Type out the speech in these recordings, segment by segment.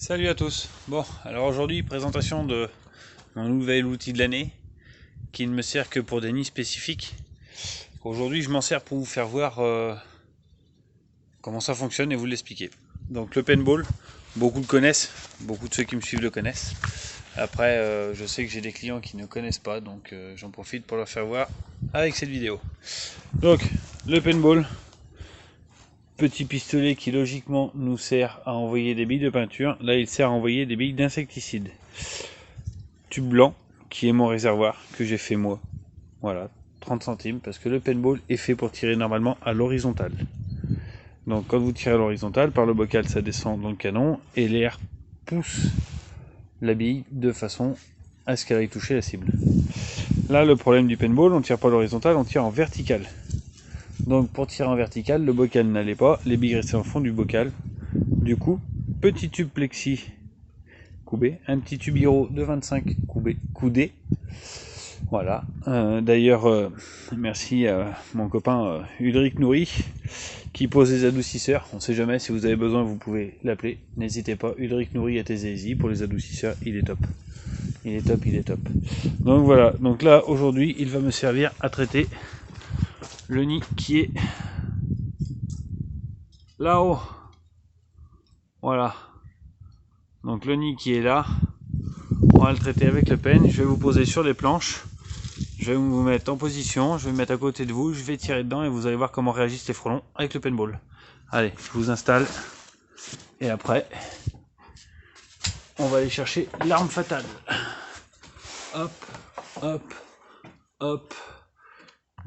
Salut à tous. Bon, alors aujourd'hui, présentation de mon nouvel outil de l'année qui ne me sert que pour des nids spécifiques. Aujourd'hui, je m'en sers pour vous faire voir comment ça fonctionne et vous l'expliquer. Donc le paintball, beaucoup le connaissent, beaucoup de ceux qui me suivent le connaissent. Après, je sais que j'ai des clients qui ne connaissent pas, donc j'en profite pour leur faire voir avec cette vidéo. Donc, le paintball, petit pistolet qui logiquement nous sert à envoyer des billes de peinture. Là, il sert à envoyer des billes d'insecticide. Tube blanc, qui est mon réservoir, que j'ai fait moi. Voilà, 30 centimes, parce que le paintball est fait pour tirer normalement à l'horizontale. Donc quand vous tirez à l'horizontale, par le bocal ça descend dans le canon, et l'air pousse la bille de façon à ce qu'elle aille toucher la cible. Là, le problème du paintball, on ne tire pas à l'horizontale, on tire en vertical. Donc pour tirer en vertical, le bocal n'allait pas, les billes restaient au fond du bocal. Du coup, petit tube plexi coubé, un petit tube Hiro de 25 coudé. Voilà. D'ailleurs, merci à mon copain Ulrich Nourri qui pose des adoucisseurs. On ne sait jamais, si vous avez besoin, vous pouvez l'appeler. N'hésitez pas, Ulrich Nourri à TZZ pour les adoucisseurs, il est top. Il est top, il est top. Donc voilà, donc là aujourd'hui, il va me servir à traiter le nid qui est là-haut. Voilà. Donc le nid qui est là, on va le traiter avec le pen. Je vais vous poser sur les planches. Je vais vous mettre en position, je vais me mettre à côté de vous, je vais tirer dedans et vous allez voir comment réagissent les frelons avec le paintball. Allez, je vous installe. Et après, on va aller chercher l'arme fatale. Hop, hop, hop.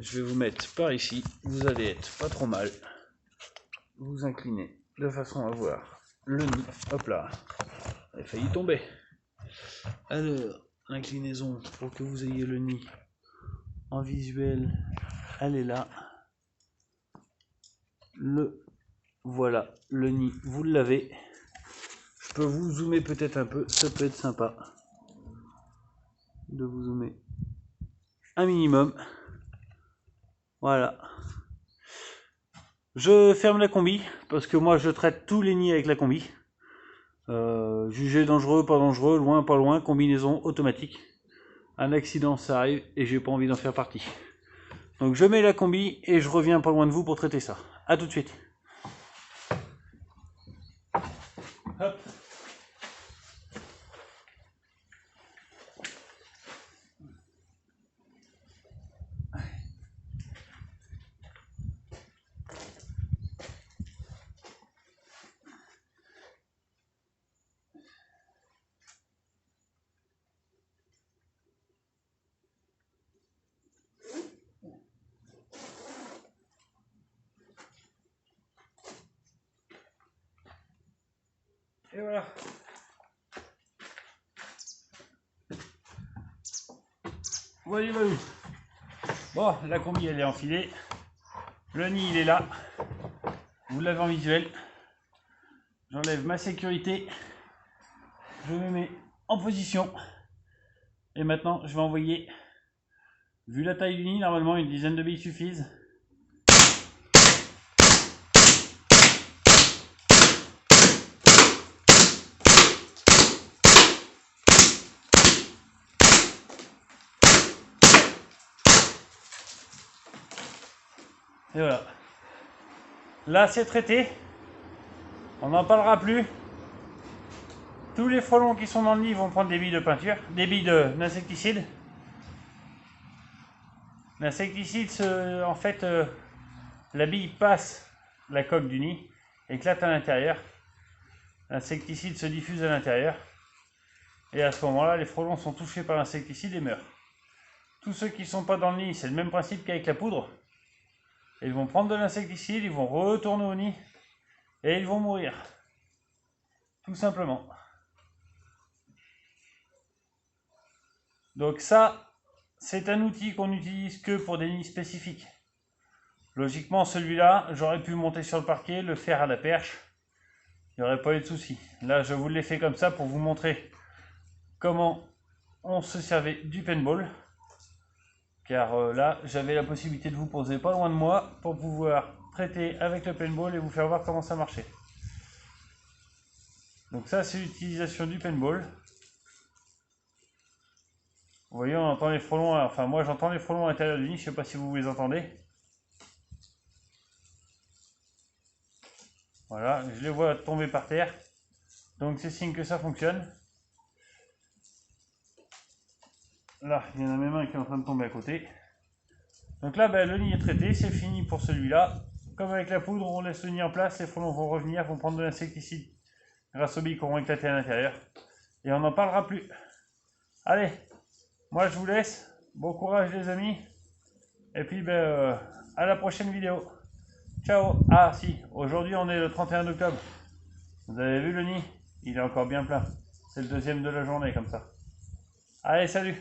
Je vais vous mettre par ici. Vous allez être pas trop mal. Vous inclinez de façon à voir le nid. Hop là. Il a failli tomber. Alors, l'inclinaison pour que vous ayez le nid en visuel, elle est là. Voilà, le nid, vous l'avez. Je peux vous zoomer peut-être un peu, ça peut être sympa de vous zoomer un minimum. Voilà. Je ferme la combi parce que moi je traite tous les nids avec la combi. Jugé dangereux, pas dangereux, loin, pas loin, combinaison automatique. Un accident ça arrive et j'ai pas envie d'en faire partie. Donc je mets la combi et je reviens pas loin de vous pour traiter ça. A tout de suite. Hop. Et voilà. Voilà. Bon, la combi elle est enfilée. Le nid il est là. Vous l'avez en visuel. J'enlève ma sécurité. Je me mets en position. Et maintenant, je vais envoyer, vu la taille du nid, normalement une dizaine de billes suffisent. Et voilà. Là, c'est traité. On n'en parlera plus. Tous les frelons qui sont dans le nid vont prendre des billes de peinture, des billes d'insecticide. L'insecticide, en fait, la bille passe la coque du nid, éclate à l'intérieur. L'insecticide se diffuse à l'intérieur. Et à ce moment-là, les frelons sont touchés par l'insecticide et meurent. Tous ceux qui ne sont pas dans le nid, c'est le même principe qu'avec la poudre. Ils vont prendre de l'insecticide, ils vont retourner au nid et ils vont mourir. Tout simplement. Donc ça, c'est un outil qu'on n'utilise que pour des nids spécifiques. Logiquement, celui-là, j'aurais pu monter sur le parquet, le faire à la perche. Il n'y aurait pas eu de souci. Là, je vous l'ai fait comme ça pour vous montrer comment on se servait du paintball. Car là, j'avais la possibilité de vous poser pas loin de moi pour pouvoir traiter avec le paintball et vous faire voir comment ça marchait. Donc ça, c'est l'utilisation du paintball. Vous voyez, on entend les frelons, enfin moi j'entends les frelons à l'intérieur du nid, je ne sais pas si vous les entendez. Voilà, je les vois tomber par terre. Donc c'est signe que ça fonctionne. Là, il y en a même un qui est en train de tomber à côté. Donc là, ben, le nid est traité, c'est fini pour celui-là. Comme avec la poudre, on laisse le nid en place, les frelons vont revenir, vont prendre de l'insecticide grâce aux billes qui auront éclaté à l'intérieur. Et on n'en parlera plus. Allez, moi je vous laisse. Bon courage les amis. Et puis ben, à la prochaine vidéo. Ciao. Ah si, aujourd'hui on est le 31 octobre. Vous avez vu le nid? Il est encore bien plein. C'est le deuxième de la journée comme ça. Allez, salut!